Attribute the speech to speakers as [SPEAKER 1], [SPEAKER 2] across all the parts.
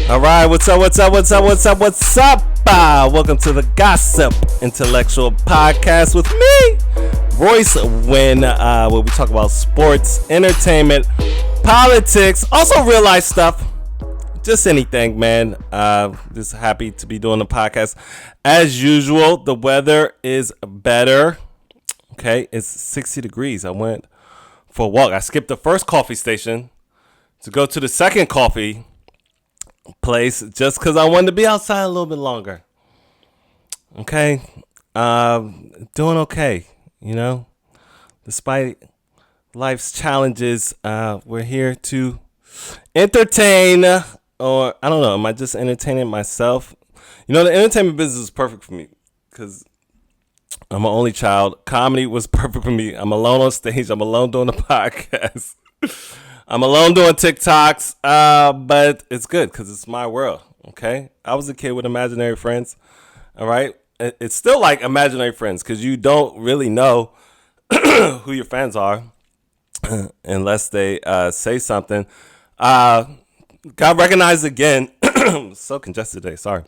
[SPEAKER 1] All right, what's up? Welcome to the Gossip Intellectual Podcast with me, Royce Wynn, where we talk about sports, entertainment, politics, also real life stuff, just anything, man. Just happy to be doing the podcast. As usual, the weather is better. Okay, it's 60 degrees. I went for a walk. I skipped the first coffee station to go to the second coffee place just because I wanted to be outside a little bit longer. Okay, doing okay, despite life's challenges. We're here to entertain, or I don't know, am I just entertaining myself? The entertainment business is perfect for me because I'm an only child. Comedy was perfect for me. I'm alone on stage. I'm alone doing the podcast. I'm alone doing TikToks, but it's good because it's my world, okay? I was a kid with imaginary friends, all right? It's still like imaginary friends because you don't really know who your friends are unless they say something. Got recognized again. So congested today, sorry.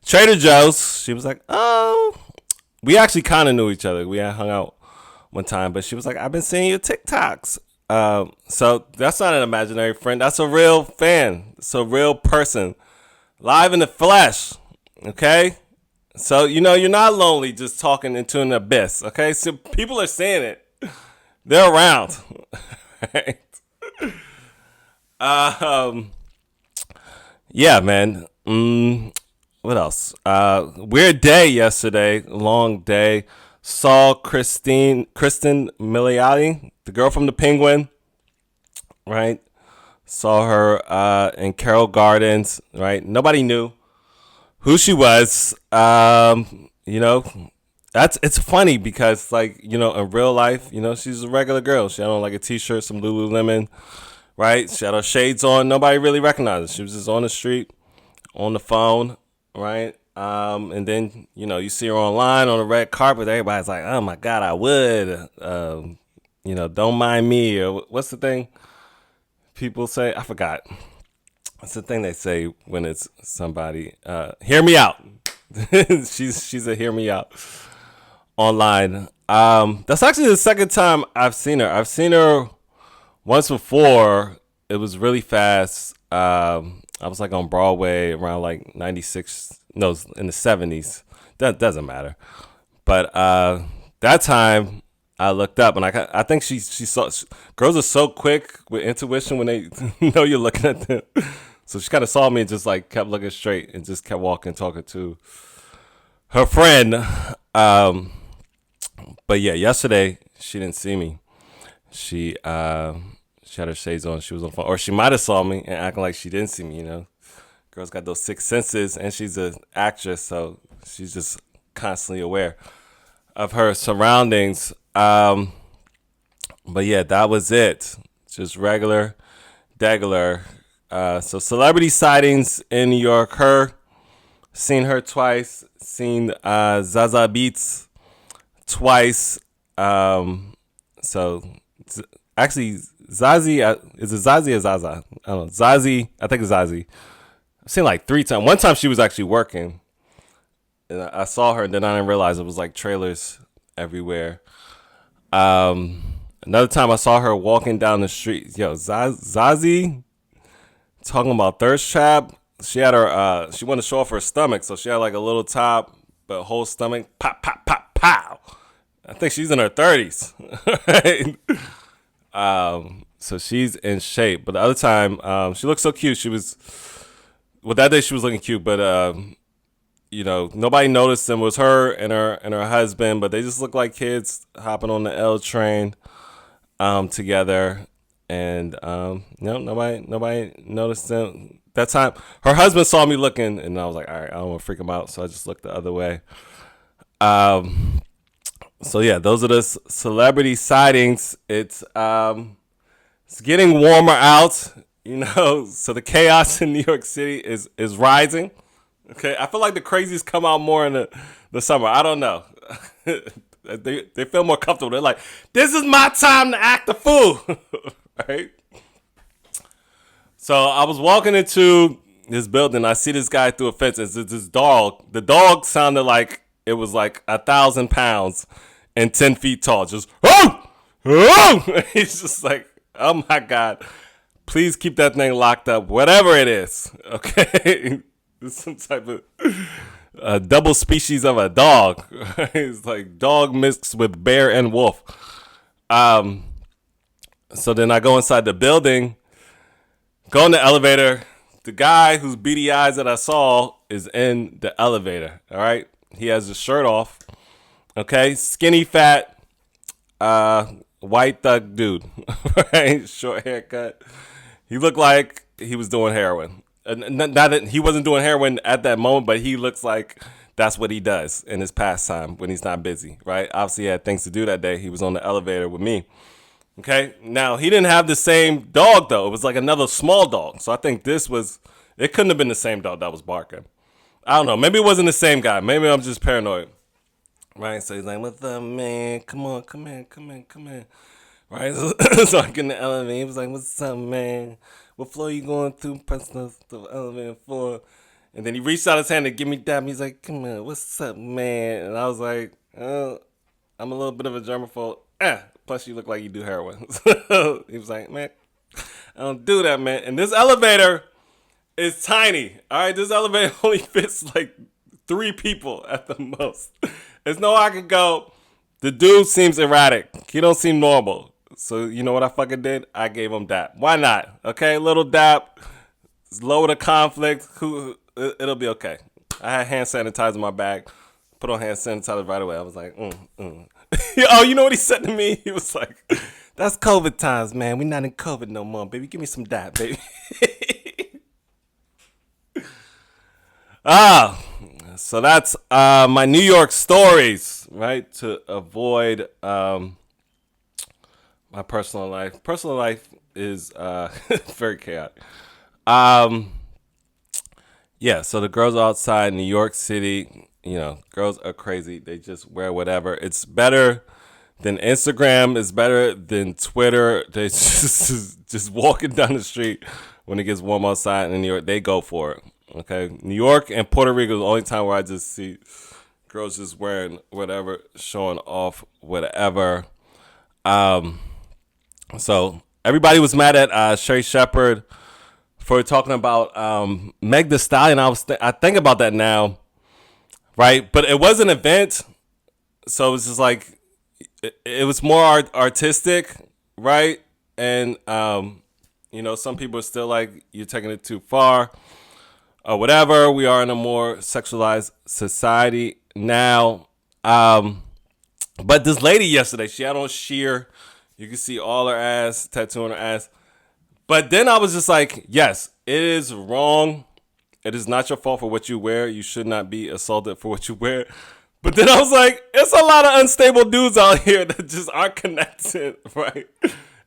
[SPEAKER 1] Trader Joe's, she was like, oh. We actually kind of knew each other. We had hung out one time, but she was like, I've been seeing your TikToks. So that's not an imaginary friend. That's a real fan. It's a real person. Live in the flesh. Okay? So, you're not lonely just talking into an abyss. Okay? So people are saying it. They're around. Right? Yeah, man. What else? Weird day yesterday. Long day. Saw Kristen Milioti, the girl from the Penguin, right? Saw her in Carroll Gardens, right? Nobody knew who she was. It's funny because, in real life, she's a regular girl. She had on like a t-shirt, some Lululemon, right? She had her shades on. Nobody really recognized her. She was just on the street, on the phone, right? And then, you see her online on the red carpet. Everybody's like, oh my God, I would, don't mind me. Or what's the thing people say? I forgot. What's the thing they say when it's somebody, hear me out. she's a hear me out online. That's actually the second time I've seen her. I've seen her once before. It was really fast. I was like on Broadway around like 96. No, in the 70s. That doesn't matter. But that time I looked up and I think she saw. Girls are so quick with intuition when they know you're looking at them. So she kind of saw me and just like kept looking straight and just kept walking, talking to her friend. But yeah, yesterday she didn't see me. She had her shades on. She was on the phone, or she might have saw me and acting like she didn't see me. Girl's got those sixth senses, and she's an actress, so she's just constantly aware of her surroundings. But yeah, that was it. Just regular. So celebrity sightings in New York. Seen her twice. Seen Zaza Beetz twice. So actually, Zazie, is it Zazie or Zaza? I don't know. Zazie, I think it's Zazie. I've seen like 3 times. One time she was actually working, and I saw her, and then I didn't realize it was like trailers everywhere. Another time I saw her walking down the street. Yo, Zazie, talking about thirst trap. She had her. She wanted to show off her stomach, so she had like a little top, but whole stomach. Pop, pop, pop, pow. I think she's in her 30s. Right? So she's in shape. But the other time, she looked so cute. She was. Well, that day she was looking cute, but nobody noticed them. It was her and her husband, but they just looked like kids hopping on the L train together, and nobody noticed them. That time, her husband saw me looking, and I was like, all right, I don't want to freak him out, so I just looked the other way. So yeah, those are the celebrity sightings. It's getting warmer out. So the chaos in New York City is rising. Okay, I feel like the crazies come out more in the summer. I don't know. They feel more comfortable. They're like, this is my time to act a fool. Right? So I was walking into this building. I see this guy through a fence. It's this dog. The dog sounded like it was like 1,000 pounds and 10 feet tall. Just oh, oh. He's just like, oh my god, please keep that thing locked up, whatever it is. Okay, it's some type of double species of a dog. It's like dog mixed with bear and wolf. Um, so then I go inside the building. Go in the elevator. The guy whose beady eyes that I saw is in the elevator. All right. He has his shirt off. Okay. Skinny, fat, white thug dude. Right. Short haircut. He looked like he was doing heroin. Not that he wasn't doing heroin at that moment, but he looks like that's what he does in his pastime when he's not busy. Right. Obviously, he had things to do that day. He was on the elevator with me. Okay, now he didn't have the same dog though. It was like another small dog. So I think it couldn't have been the same dog that was barking. I don't know. Maybe it wasn't the same guy. Maybe I'm just paranoid. Right, so he's like, what's up, man? Come on, come in. Right, so I get in the elevator. He was like, what's up, man? What floor you going through? Pressing the elevator floor. And then he reached out his hand to give me that. He's like, come on, what's up, man? And I was like, I'm a little bit of a germaphobe. Plus, you look like you do heroin. He was like, man, I don't do that, man. And this elevator is tiny. All right, this elevator only fits like 3 people at the most. There's no I can go. The dude seems erratic. He don't seem normal. So you know what I fucking did? I gave him dap. Why not? Okay, little dap. Lower the conflict. It'll be okay. I had hand sanitizer in my bag. Put on hand sanitizer right away. I was like, Oh, you know what he said to me? He was like, that's COVID times, man. We're not in COVID no more, baby. Give me some dap, baby. So that's my New York stories, right? To avoid my personal life. Personal life is very chaotic. Yeah, so the girls outside in New York City, you know, girls are crazy. They just wear whatever. It's better than Instagram. It's better than Twitter. They just walking down the street when it gets warm outside in New York. They go for it. Okay, New York and Puerto Rico is the only time where I just see girls just wearing whatever, showing off whatever. So everybody was mad at Sherry Shepherd for talking about Meg Thee Stallion. I think about that now. Right, but it was an event, so it was just like it was more artistic, right? And you know, some people are still like, you're taking it too far, or whatever. We are in a more sexualized society now. But this lady yesterday, she had on sheer. You can see all her ass, tattoo on her ass. But then I was just like, yes, it is wrong. It is not your fault for what you wear. You should not be assaulted for what you wear. But then I was like, it's a lot of unstable dudes out here that just aren't connected, right?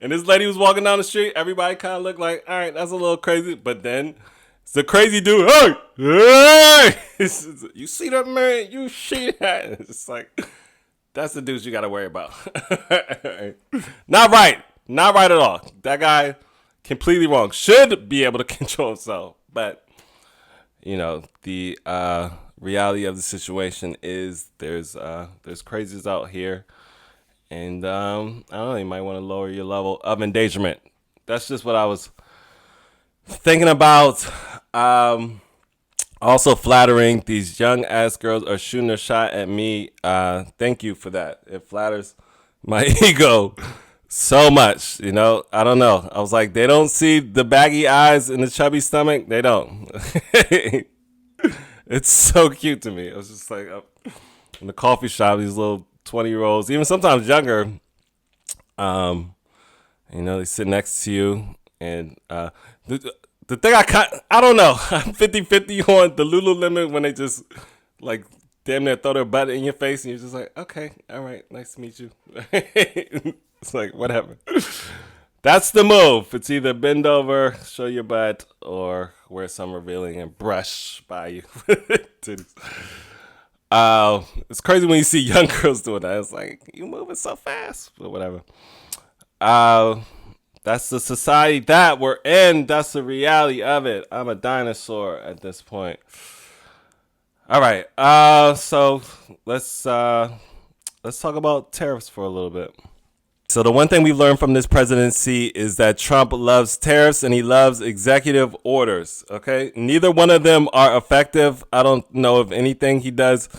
[SPEAKER 1] And this lady was walking down the street. Everybody kind of looked like, all right, that's a little crazy. But then it's the crazy dude. Hey! You see that, man? You see that? It's just like, that's the dudes you got to worry about. Not right. Not right at all. That guy, completely wrong. Should be able to control himself. But you know, the reality of the situation is there's crazies out here, and I don't know, you might want to lower your level of endangerment. That's just what I was thinking about. Also flattering. These young ass girls are shooting a shot at me. Thank you for that. It flatters my ego so much, you know. I don't know. I was like, they don't see the baggy eyes and the chubby stomach. They don't. It's so cute to me. I was just like, in the coffee shop, these little 20-year-olds, even sometimes younger, you know, they sit next to you. And the thing I don't know. I'm 50-50 on the Lululemon when they just like damn near throw their butt in your face and you're just like, okay, all right, nice to meet you. It's like, whatever. That's the move. It's either bend over, show your butt, or wear some revealing and brush by you. It's crazy when you see young girls doing that. It's like, you moving so fast, but whatever. That's the society that we're in. That's the reality of it. I'm a dinosaur at this point. All right. So let's talk about tariffs for a little bit. So the one thing we've learned from this presidency is that Trump loves tariffs and he loves executive orders. Okay, neither one of them are effective. I don't know if anything he does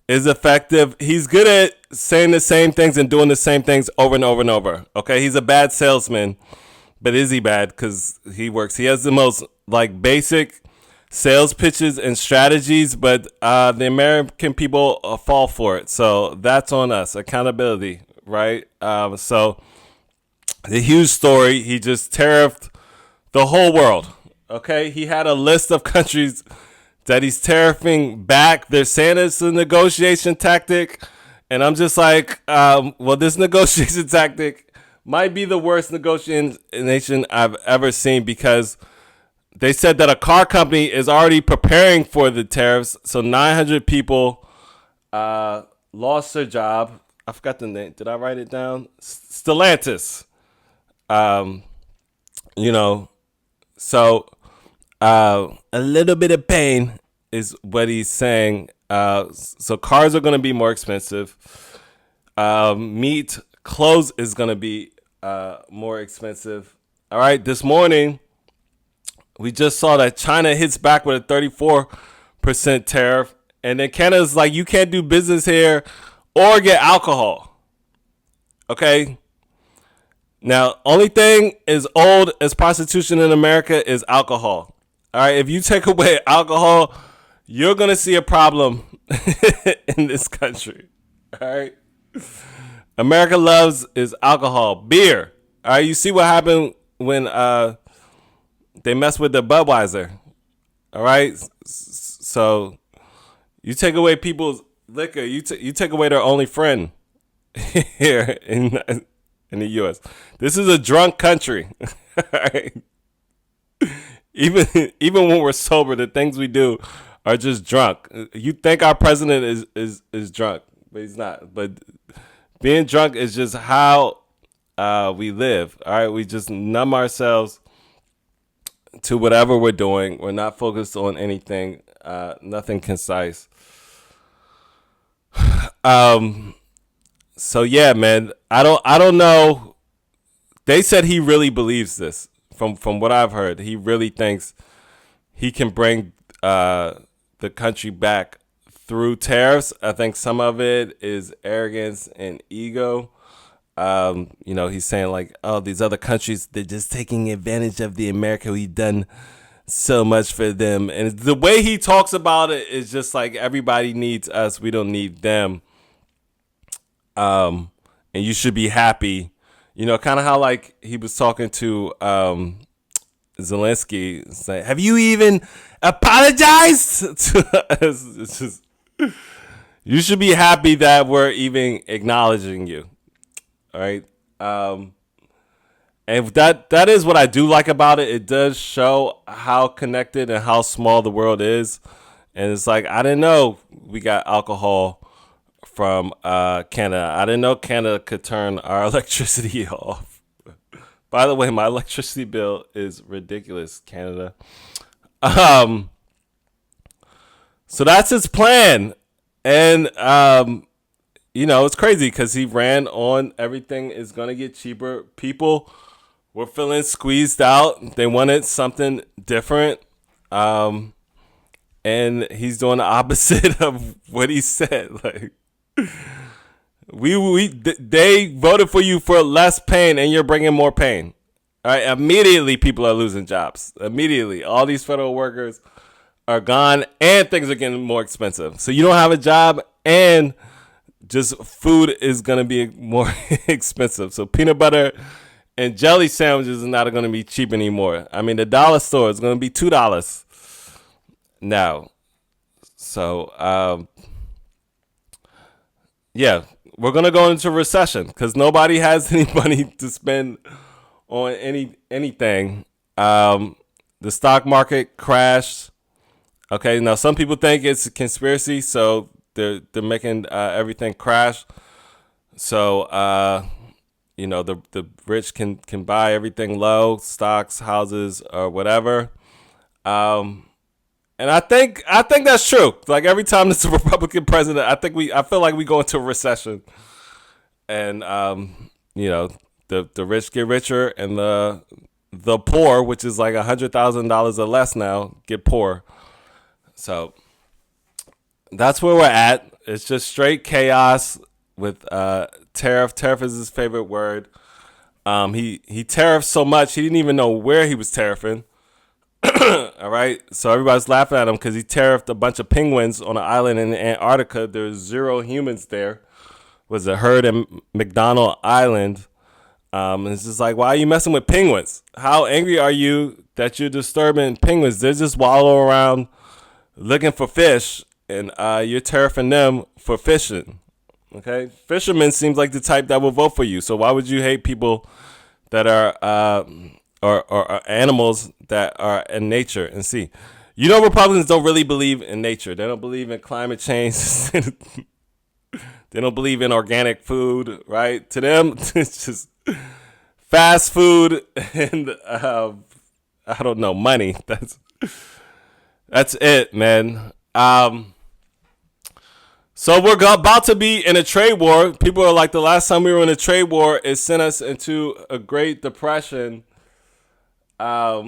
[SPEAKER 1] is effective. He's good at saying the same things and doing the same things over and over and over. Okay, he's a bad salesman, but is he bad? Because he works. He has the most like basic sales pitches and strategies, but the American people fall for it. So that's on us. Accountability, right? So the huge story, he just tariffed the whole world. Okay, he had a list of countries that he's tariffing back. They're saying it's a negotiation tactic, and I'm just like, well, this negotiation tactic might be the worst negotiation I've ever seen, because they said that a car company is already preparing for the tariffs. So 900 people lost their job. I forgot the name. Did I write it down? Stellantis. You know, so a little bit of pain is what he's saying. So cars are going to be more expensive. Meat, clothes is going to be more expensive. All right, this morning, we just saw that China hits back with a 34% tariff. And then Canada's like, you can't do business here or get alcohol. Okay? Now, only thing as old as prostitution in America is alcohol. All right? If you take away alcohol, you're going to see a problem in this country. All right? America loves is alcohol. Beer. All right? You see what happened when they mess with the Budweiser. All right? So you take away people's liquor, you take away their only friend here in the U.S. This is a drunk country. Right? Even when we're sober, the things we do are just drunk. You think our president is drunk, but he's not. But being drunk is just how we live. All right, we just numb ourselves to whatever we're doing. We're not focused on anything, nothing concise. So yeah, man, I don't know. They said he really believes this. From what I've heard, he really thinks he can bring the country back through tariffs. I think some of it is arrogance and ego. He's saying like, oh, these other countries, they're just taking advantage of the America we've done so much for them. And the way he talks about it is just like, everybody needs us, we don't need them. And you should be happy. Kind of how like he was talking to Zelensky, saying, have you even apologized to us? It's just, you should be happy that we're even acknowledging you. All right. And that is what I do like about it. It does show how connected and how small the world is. And it's like, I didn't know we got alcohol from Canada. I didn't know Canada could turn our electricity off. By the way, my electricity bill is ridiculous, Canada. So that's his plan. And it's crazy because he ran on everything is going to get cheaper. People were feeling squeezed out. They wanted something different. And he's doing the opposite of what he said. Like, they voted for you for less pain and you're bringing more pain. All right. Immediately, people are losing jobs. Immediately. All these federal workers are gone and things are getting more expensive. So you don't have a job and just food is going to be more expensive. So peanut butter and jelly sandwiches are not going to be cheap anymore. I mean, the dollar store is going to be $2 now. So, yeah, we're going to go into recession because nobody has any money to spend on anything. The stock market crashed. Okay, now some people think it's a conspiracy, so they're making everything crash. So The rich can buy everything low, stocks, houses, or whatever. Um, and I think that's true. Like every time there's a Republican president, I feel like we go into a recession, and the rich get richer, and the poor, which is like $100,000 or less now, get poor. So that's where we're at. It's just straight chaos with tariff. Tariff is his favorite word. He tariffed so much he didn't even know where he was tariffing. All right, so everybody's laughing at him because he tariffed a bunch of penguins on an island in Antarctica. There's zero humans there. Was a herd in McDonald Island. And it's just like, why are you messing with penguins? How angry are you that you're disturbing penguins? They're just wallow around looking for fish, and you're tariffing them for fishing. Okay, fishermen seems like the type that will vote for you. So why would you hate people that are or animals that are in nature and sea? Republicans don't really believe in nature. They don't believe in climate change. They don't believe in organic food, right? To them, it's just fast food and I don't know, money. That's it, man. So we're about to be in a trade war. People are like, the last time we were in a trade war, it sent us into a Great Depression. Yeah,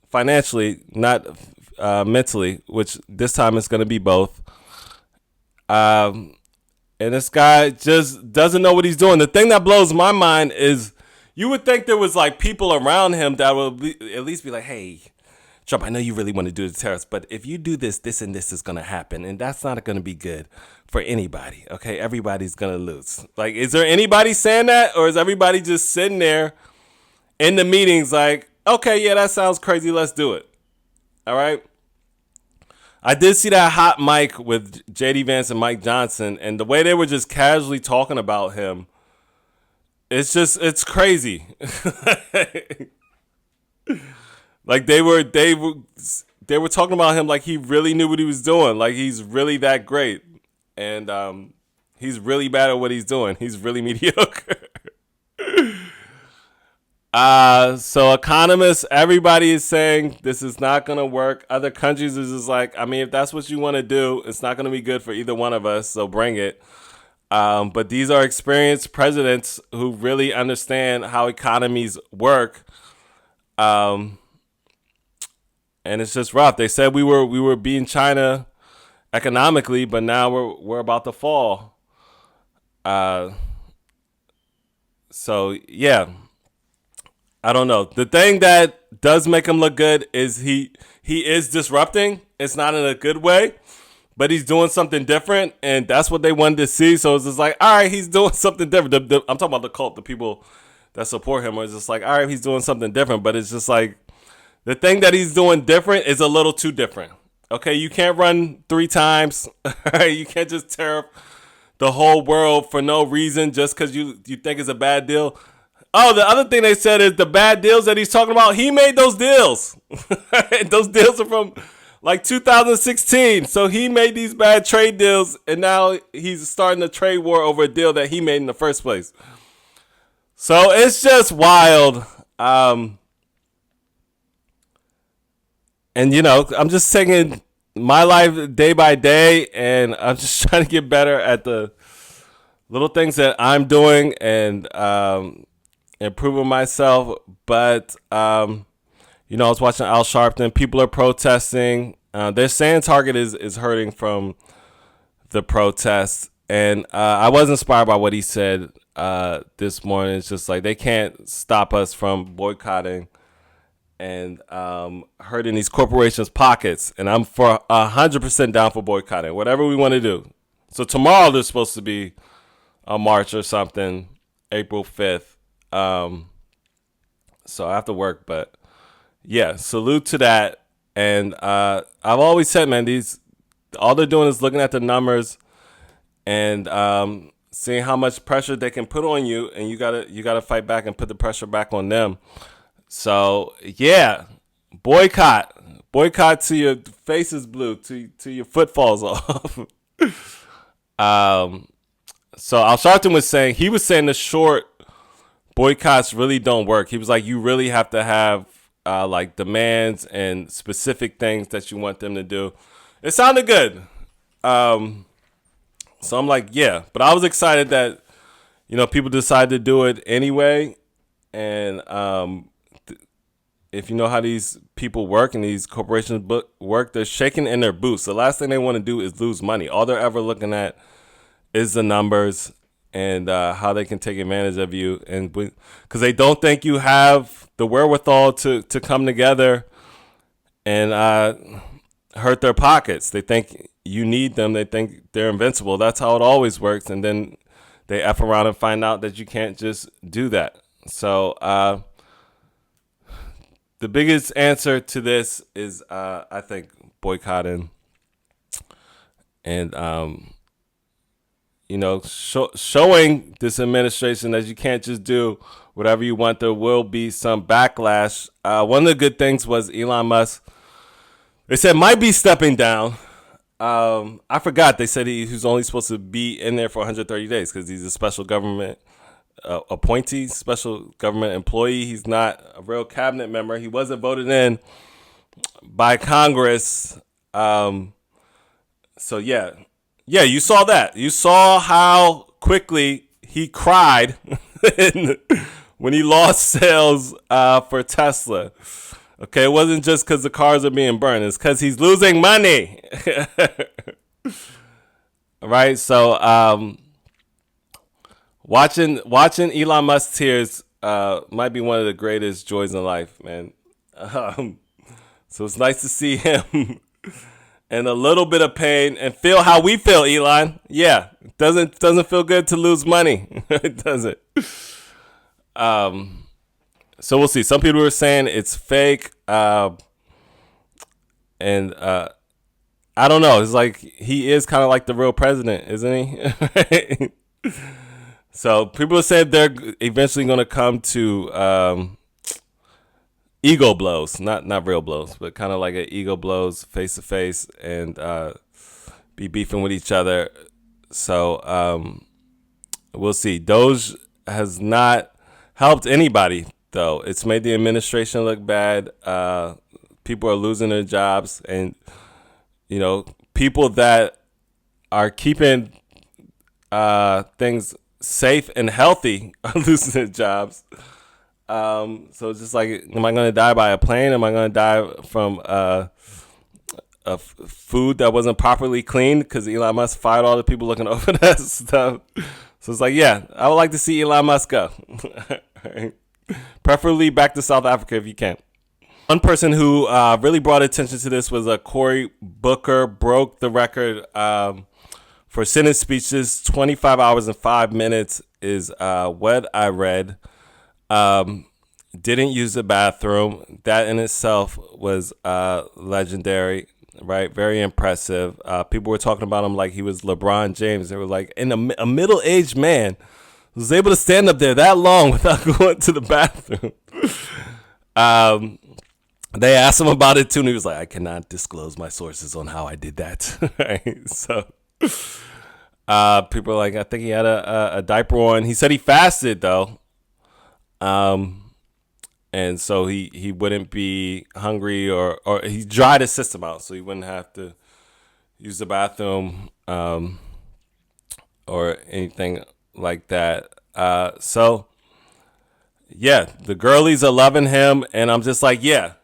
[SPEAKER 1] financially, not mentally, which this time it's going to be both. And this guy just doesn't know what he's doing. The thing that blows my mind is you would think there was like people around him that would at least be like, hey, Trump, I know you really want to do the tariffs, but if you do this, this and this is going to happen. And that's not going to be good for anybody. Okay, everybody's going to lose. Like, is there anybody saying that? Or is everybody just sitting there in the meetings like, okay, yeah, that sounds crazy. Let's do it. All right. I did see that hot mic with JD Vance and Mike Johnson, and the way they were just casually talking about him, it's crazy. Like they were talking about him like he really knew what he was doing, like he's really that great, and he's really bad at what he's doing. He's really mediocre. So economists, everybody is saying this is not going to work. Other countries is just like, I mean, if that's what you want to do, it's not going to be good for either one of us. So bring it. But these are experienced presidents who really understand how economies work. And it's just rough. They said we were beating China economically, but now we're about to fall. So yeah. I don't know. The thing that does make him look good is he is disrupting. It's not in a good way, but he's doing something different, and that's what they wanted to see. So it's just like, all right, he's doing something different. I'm talking about the cult, the people that support him. It's just like, all right, he's doing something different, but it's just like the thing that he's doing different is a little too different. Okay, you can't run 3 times. All right, you can't just tariff the whole world for no reason just because you think it's a bad deal. Oh, the other thing they said is the bad deals that he's talking about, he made those deals. Those deals are from like 2016. So he made these bad trade deals, and now he's starting a trade war over a deal that he made in the first place. So it's just wild. And, I'm just taking my life day by day, and I'm just trying to get better at the little things that I'm doing and improving myself. But I was watching Al Sharpton. People are protesting. They're saying Target is hurting from the protests, and I was inspired by what he said this morning. It's just like they can't stop us from boycotting and hurting these corporations' pockets. And I'm for 100% down for boycotting, whatever we want to do. So tomorrow there's supposed to be a march or something, April 5th. So I have to work, but yeah, salute to that. And I've always said, man, all they're doing is looking at the numbers and seeing how much pressure they can put on you, and you gotta fight back and put the pressure back on them. So yeah, boycott till your face is blue, till your foot falls off. So Al Sharpton was saying, the short boycotts really don't work. He was like, you really have to have like demands and specific things that you want them to do. It sounded good. So I'm like, yeah, but I was excited that, people decided to do it anyway. And if you know how these people work and these corporations work, they're shaking in their boots. The last thing they want to do is lose money. All they're ever looking at is the numbers and how they can take advantage of you. And because they don't think you have the wherewithal to come together and hurt their pockets. They think you need them. They think they're invincible. That's how it always works. And then they F around and find out that you can't just do that. So the biggest answer to this is, I think, boycotting and, showing this administration that you can't just do whatever you want. There will be some backlash. One of the good things was Elon Musk, they said, might be stepping down. I forgot. They said he's only supposed to be in there for 130 days because he's a special government appointee, special government employee. He's not a real cabinet member. He wasn't voted in by Congress. So yeah, you saw that. You saw how quickly he cried when he lost sales for Tesla. Okay, it wasn't just because the cars are being burned. It's because he's losing money. Right? So watching Elon Musk's tears might be one of the greatest joys in life, man. So it's nice to see him in a little bit of pain and feel how we feel, Elon. Yeah, it doesn't feel good to lose money. It doesn't. So we'll see. Some people were saying it's fake, and I don't know. It's like he is kind of like the real president, isn't he? So people are saying they're eventually going to come to ego blows, not real blows, but kind of like an ego blows face to face and be beefing with each other. So we'll see. Doge has not helped anybody, though. It's made the administration look bad. People are losing their jobs, and people that are keeping things safe and healthy are losing their jobs. So it's just like, am I going to die by a plane? Am I going to die from food that wasn't properly cleaned because Elon Musk fired all the people looking over that stuff? So it's like, yeah, I would like to see Elon Musk go. Right? Preferably back to South Africa if you can. One person who really brought attention to this was Cory Booker. Broke the record for sentence speeches. 25 hours and 5 minutes is what I read. Didn't use the bathroom. That in itself was legendary, right? Very impressive. People were talking about him like he was LeBron James. They were like, a middle-aged man was able to stand up there that long without going to the bathroom. They asked him about it too, and he was like, I cannot disclose my sources on how I did that. Right? So people are like, I think he had a diaper on. He said he fasted, though. And so he wouldn't be hungry or he dried his system out, so he wouldn't have to use the bathroom or anything like that. So yeah, the girlies are loving him, and I'm just like, yeah,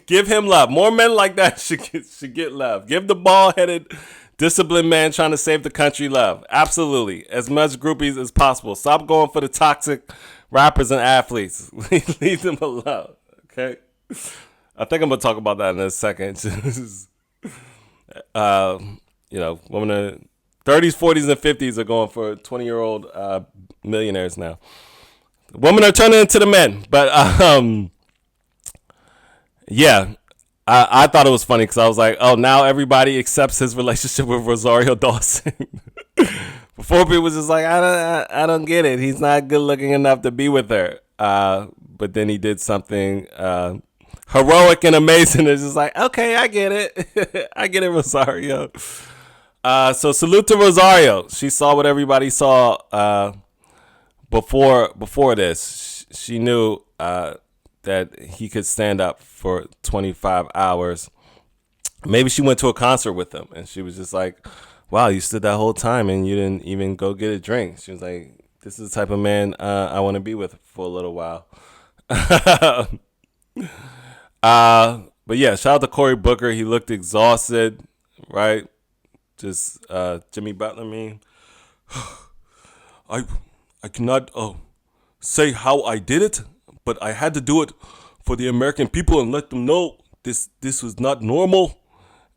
[SPEAKER 1] give him love. More men like that should get love. Give the bald-headed, disciplined man trying to save the country love. Absolutely, as much groupies as possible. Stop going for the toxic rappers and athletes. Leave them alone. Okay, I think I'm gonna talk about that in a second. Women in 30s, 40s, and 50s are going for 20-year-old millionaires now. Women are turning into the men, but yeah, I thought it was funny because I was like, oh, now everybody accepts his relationship with Rosario Dawson. Before, people was just like, I don't get it. He's not good looking enough to be with her. But then he did something heroic and amazing. It's just like, okay, I get it. I get it, Rosario. So salute to Rosario. She saw what everybody saw before this. She knew that he could stand up for 25 hours. Maybe she went to a concert with him, and she was just like, "Wow, you stood that whole time and you didn't even go get a drink." She was like, "This is the type of man I want to be with for a little while." But yeah, shout out to Cory Booker. He looked exhausted, right? Just Jimmy Butler meme. I I cannot say how I did it, but I had to do it for the American people and let them know this was not normal,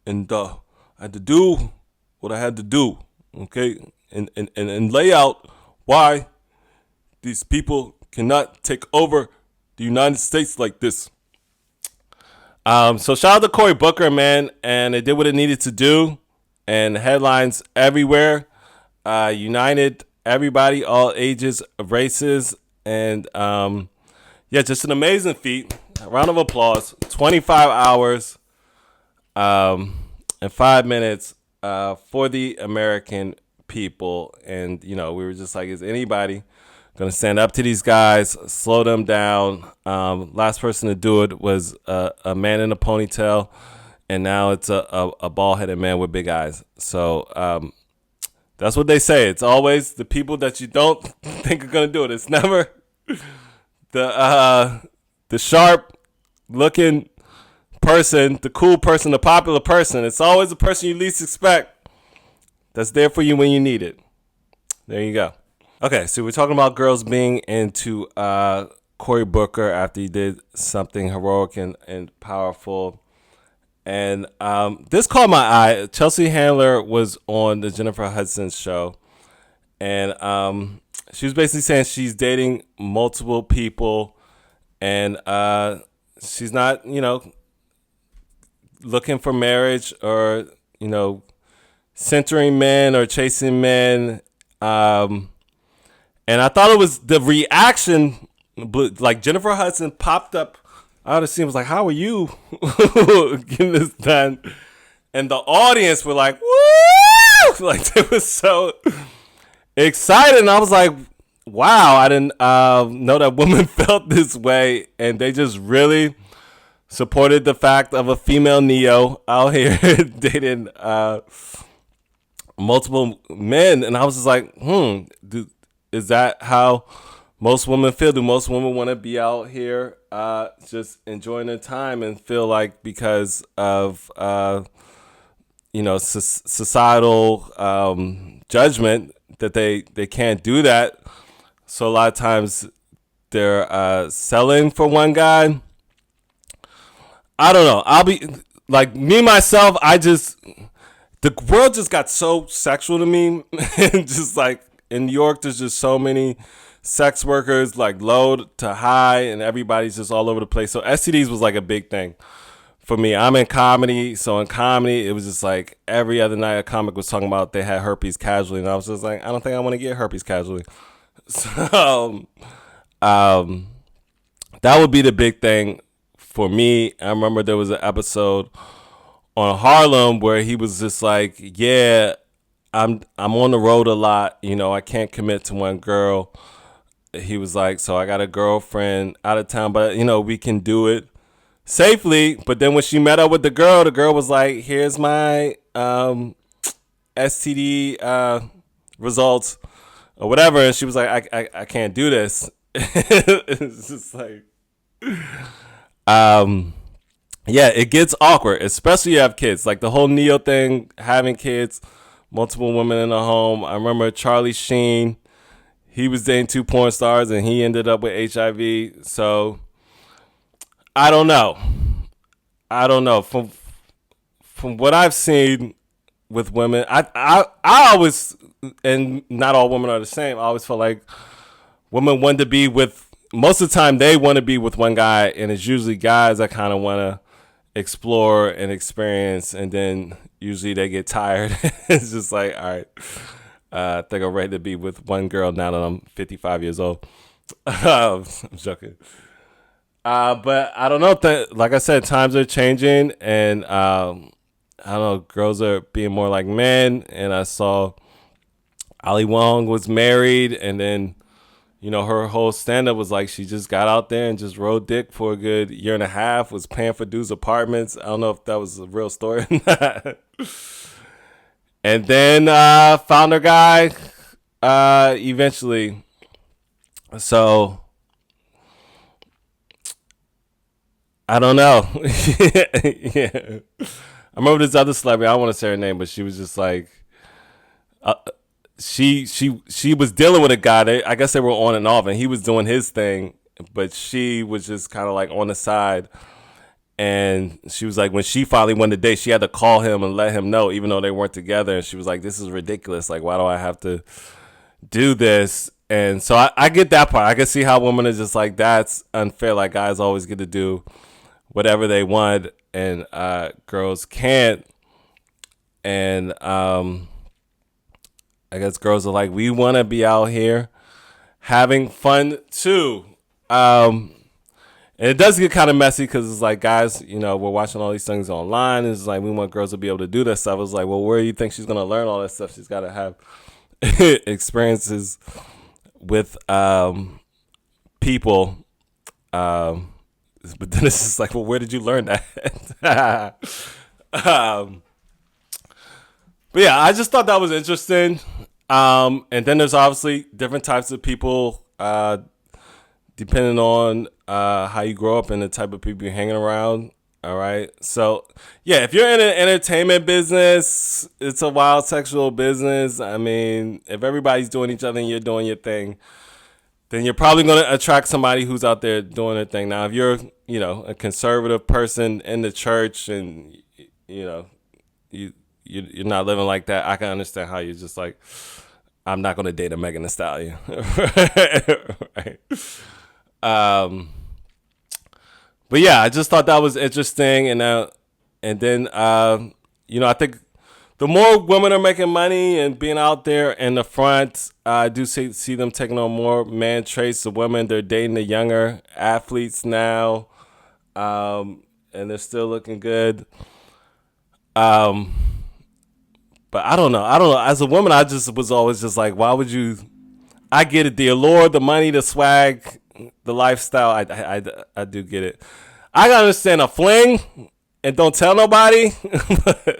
[SPEAKER 1] and I had to do what I had to do, okay, and lay out why these people cannot take over the United States like this. So shout out to Cory Booker, man, and it did what it needed to do, and headlines everywhere, united everybody, all ages, races, and yeah, just an amazing feat. A round of applause. 25 hours and 5 minutes for the American people, and we were just like, is anybody gonna stand up to these guys, slow them down? Last person to do it was a man in a ponytail, and now it's a bald-headed man with big eyes. So that's what they say. It's always the people that you don't think are gonna do it. It's never the sharp-looking person, the cool person, the popular person. It's always the person you least expect that's there for you when you need it. There you go. Okay, so we're talking about girls being into Cory Booker after he did something heroic and powerful. And this caught my eye. Chelsea Handler was on the Jennifer Hudson show. And she was basically saying she's dating multiple people. And she's not, looking for marriage or, centering men or chasing men. And I thought it was the reaction, like Jennifer Hudson popped up out of the scene, was like, how are you getting this done? And the audience were like, woo! Like, they were so excited. And I was like, wow, I didn't know that women felt this way. And they just really supported the fact of a female Neo out here dating multiple men. And I was just like, is that how most women feel? Do most women want to be out here just enjoying their time and feel like because of societal judgment that they can't do that? So a lot of times they're selling for one guy. I don't know. I'll be like, me myself, the world just got so sexual to me. And just like in New York, there's just so many sex workers, like low to high, and everybody's just all over the place. So STDs was like a big thing for me. I'm in comedy, so in comedy, it was just like every other night a comic was talking about they had herpes casually, and I was just like, I don't think I want to get herpes casually. So that would be the big thing for me. I remember there was an episode on Harlem where he was just like, yeah, I'm on the road a lot, I can't commit to one girl. He was like, so I got a girlfriend out of town, but we can do it safely. But then when she met up with the girl was like, here's my STD results or whatever, and she was like, I can't do this. It's just like, yeah, it gets awkward, especially if you have kids. Like the whole Neo thing, having kids, multiple women in the home. I remember Charlie Sheen. He was dating 2 porn stars and he ended up with HIV. So I don't know. From what I've seen with women, I always, and not all women are the same, I always feel like women want to be with, most of the time they want to be with one guy, and it's usually guys that kind of want to explore and experience, and then usually they get tired. It's just like, all right, I think I'm ready to be with one girl now that I'm 55 years old. I'm joking. But I don't know. Like I said, times are changing, and I don't know, girls are being more like men. And I saw Ali Wong was married, and then her whole stand up was like she just got out there and just rode dick for a good year and a half, was paying for dudes' apartments. I don't know if that was a real story or not. And then found her guy eventually. So I don't know. Yeah. I remember this other celebrity. I don't want to say her name, but she was just like, uh, she was dealing with a guy. I guess they were on and off, and he was doing his thing, but she was just kind of like on the side. And she was like, when she finally won the date, she had to call him and let him know, even though they weren't together. And she was like, this is ridiculous. Like, why do I have to do this? And so I get that part. I can see how women are just like, that's unfair. Like, guys always get to do whatever they want, and girls can't. And I guess girls are like, we want to be out here having fun too. And it does get kind of messy because it's like, guys, we're watching all these things online. It's like, we want girls to be able to do that stuff. It's like, well, where do you think she's going to learn all that stuff? She's got to have experiences with people. But then it's just like, well, where did you learn that? But yeah, I just thought that was interesting. And then there's obviously different types of people, depending on how you grow up and the type of people you're hanging around. All right. So, yeah, if you're in an entertainment business, it's a wild sexual business. I mean, if everybody's doing each other and you're doing your thing, then you're probably going to attract somebody who's out there doing their thing. Now, if you're, a conservative person in the church and, you're not living like that, I can understand how you're just like, I'm not going to date a Megan Thee Stallion. Right. But yeah, I just thought that was interesting. And then, I think the more women are making money and being out there in the front, I do see them taking on more man traits. The women, they're dating the younger athletes now, and they're still looking good. But I don't know. As a woman, I just was always just like, why would you? I get it, the allure, the money, the swag, the lifestyle. I do get it. I gotta understand a fling and don't tell nobody,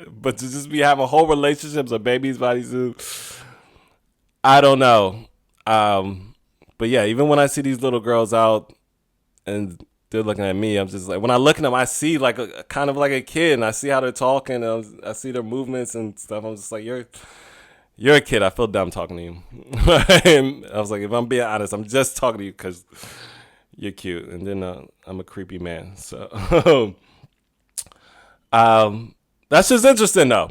[SPEAKER 1] but to just be having whole relationships or babies bodies too. I don't know. But yeah, even when I see these little girls out and they're looking at me, I'm just like, when I look at them, I see like a kind of like a kid, and I see how they're talking, and I see their movements and stuff. I'm just like, you're a kid. I feel dumb talking to you. And I was like, if I'm being honest, I'm just talking to you because you're cute, and then I'm a creepy man. So, that's just interesting though.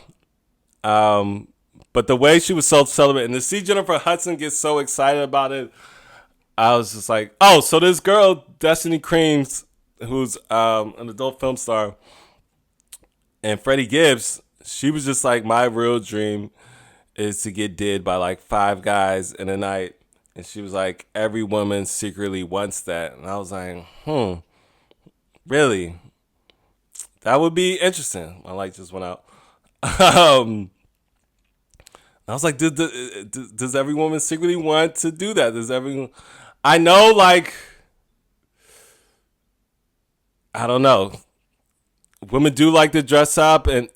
[SPEAKER 1] But the way she was so celibate, and to see Jennifer Hudson get so excited about it, I was just like, oh, so this girl, Destiny Creams, who's an adult film star, and Freddie Gibbs, she was just like, my real dream is to get did by like 5 guys in a night. And she was like, every woman secretly wants that. And I was like, really? That would be interesting. My light just went out. I was like, does every woman secretly want to do that? Does everyone? I know, like, I don't know. Women do like to dress up and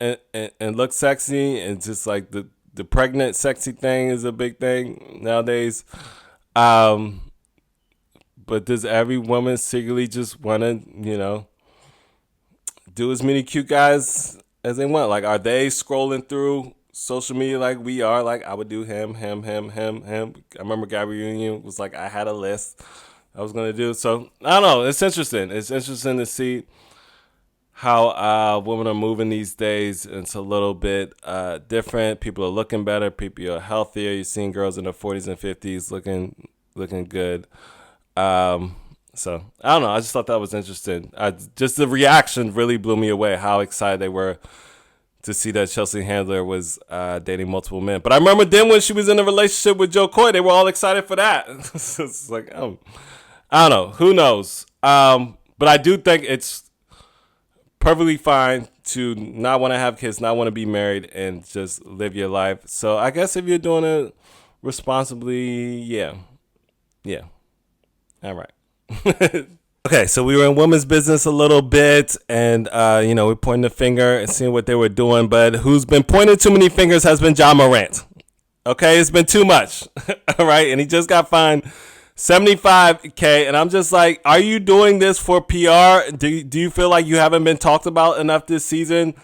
[SPEAKER 1] look sexy, and just like the pregnant sexy thing is a big thing nowadays. But does every woman secretly just want to, do as many cute guys as they want? Like, are they scrolling through social media like we are? Like, I would do him. I remember Gabby Union was like, I had a list I was going to do. So, I don't know. It's interesting. It's interesting to see how women are moving these days. It's a little bit different. People are looking better. People are healthier. You're seeing girls in their 40s and 50s looking good. So, I don't know. I just thought that was interesting. Just the reaction really blew me away, how excited they were to see that Chelsea Handler was dating multiple men. But I remember then when she was in a relationship with Joe Coy, they were all excited for that. So it's like, I don't know. Who knows? But I do think it's perfectly fine to not want to have kids, not want to be married, and just live your life. So I guess if you're doing it responsibly, yeah. All right. Okay, so we were in women's business a little bit, and we're pointing the finger and seeing what they were doing. But who's been pointing too many fingers has been John Morant. Okay, it's been too much. All right, and he just got fined $75K, and I'm just like, are you doing this for PR? Do you feel like you haven't been talked about enough this season,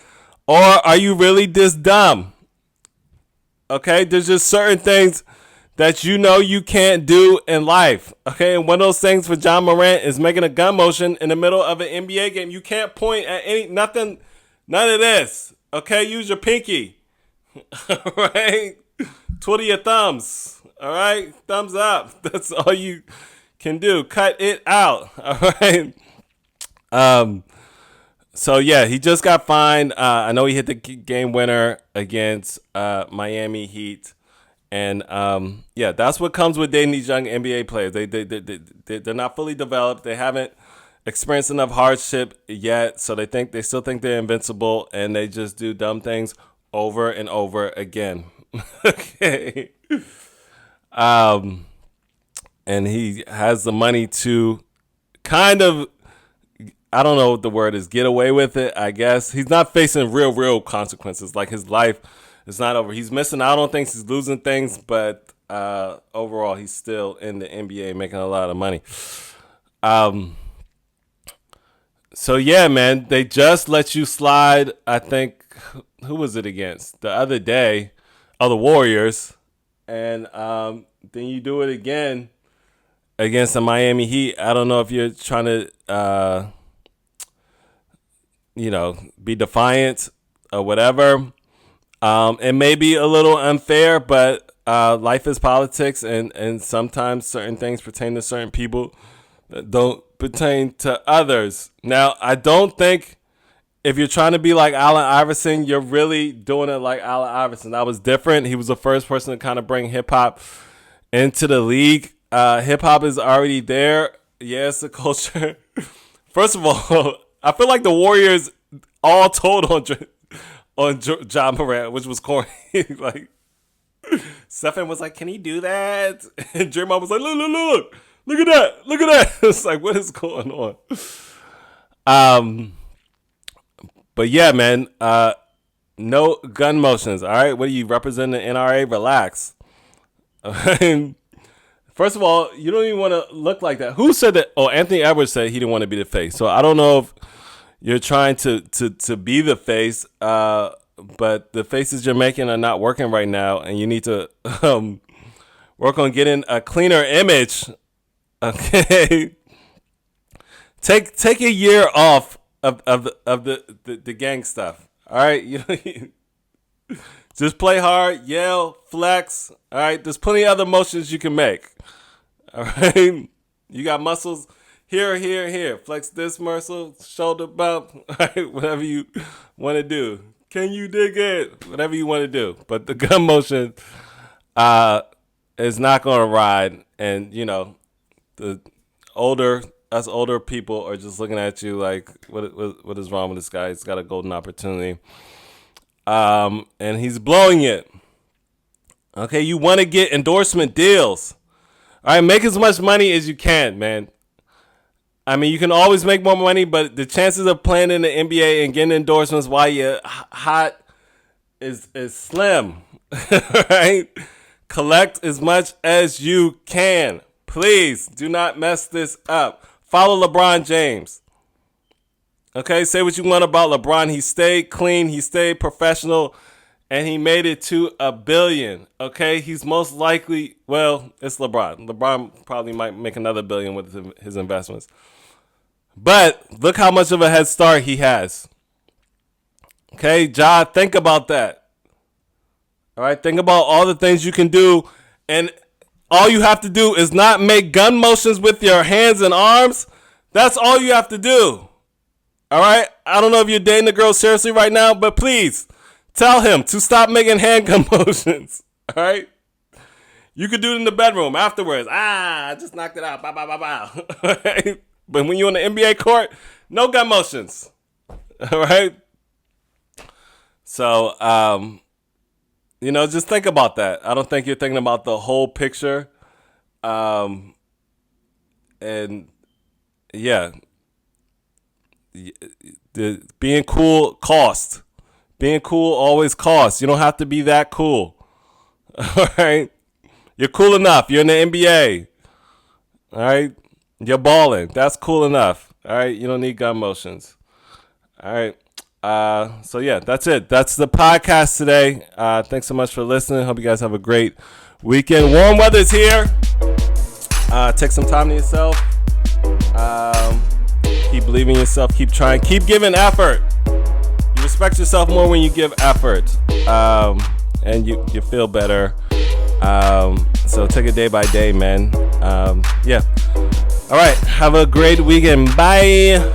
[SPEAKER 1] or are you really this dumb? Okay, there's just certain things that you can't do in life. Okay, and one of those things for John Morant is making a gun motion in the middle of an NBA game. You can't point at nothing, none of this. Okay, use your pinky. All right, twiddle your thumbs. All right, thumbs up. That's all you can do. Cut it out. All right. So yeah, he just got fined. I know he hit the game winner against Miami Heat, and that's what comes with dating these young NBA players. They're not fully developed. They haven't experienced enough hardship yet, so they still think they're invincible, and they just do dumb things over and over again. Okay. And he has the money to kind of, I don't know what the word is, get away with it, I guess. He's not facing real consequences. Like, his life is not over. He's missing out on things. He's losing things. But overall, he's still in the NBA making a lot of money. So, yeah, man, they just let you slide, I think, who was it against? The other day, the Warriors. And then you do it again against the Miami Heat. I don't know if you're trying to, be defiant or whatever. It may be a little unfair, but life is politics, and sometimes certain things pertain to certain people that don't pertain to others. Now, I don't think if you're trying to be like Allen Iverson, you're really doing it like Allen Iverson. That was different. He was the first person to kind of bring hip-hop into the league. Hip-hop is already there. Yeah, it's a culture. First of all, I feel like the Warriors all told on John Morant, which was corny. Like, Stephen was like, "Can he do that?" And Draymond was like, look at that. It's like, what is going on? But yeah, man, no gun motions. All right, what do you represent the NRA? Relax. First of all, you don't even want to look like that. Who said that? Oh, Anthony Edwards said he didn't want to be the face. So I don't know if you're trying to be the face, but the faces you're making are not working right now, and you need to work on getting a cleaner image. Okay, take a year off of the gang stuff. All right, just play hard, yell, flex. All right, there's plenty of other motions you can make. All right, you got muscles here. Flex this muscle, shoulder bump. All right, whatever you want to do. Can you dig it? Whatever you want to do. But the gun motion is not going to ride. And, the older people are just looking at you like, what is wrong with this guy? He's got a golden opportunity. And he's blowing it. Okay, you want to get endorsement deals. All right, make as much money as you can, man. I mean, you can always make more money, but the chances of playing in the NBA and getting endorsements while you're hot is slim. Right? Collect as much as you can. Please do not mess this up. Follow LeBron James. Okay, say what you want about LeBron. He stayed clean. He stayed professional. And he made it to $1 billion. Okay, he's most likely, well, it's LeBron. LeBron probably might make another $1 billion with his investments. But look how much of a head start he has. Okay, Ja, think about that. All right, think about all the things you can do. And all you have to do is not make gun motions with your hands and arms. That's all you have to do. All right, I don't know if you're dating a girl seriously right now, but please tell him to stop making handgun motions. All right? You could do it in the bedroom afterwards. I just knocked it out. Bow. All right? But when you're on the NBA court, no gun motions. All right. So, just think about that. I don't think you're thinking about the whole picture. And yeah, being cool costs. Being cool always costs. You don't have to be that cool. All right. You're cool enough. You're in the NBA. All right. You're balling. That's cool enough. All right. You don't need gun motions. All right. So yeah, that's it. That's the podcast today. Thanks so much for listening. Hope you guys have a great weekend. Warm weather's here. Take some time to yourself. Keep believing in yourself. Keep trying. Keep giving effort. You respect yourself more when you give effort. And you feel better. So take it day by day, man. Yeah. All right. Have a great weekend. Bye.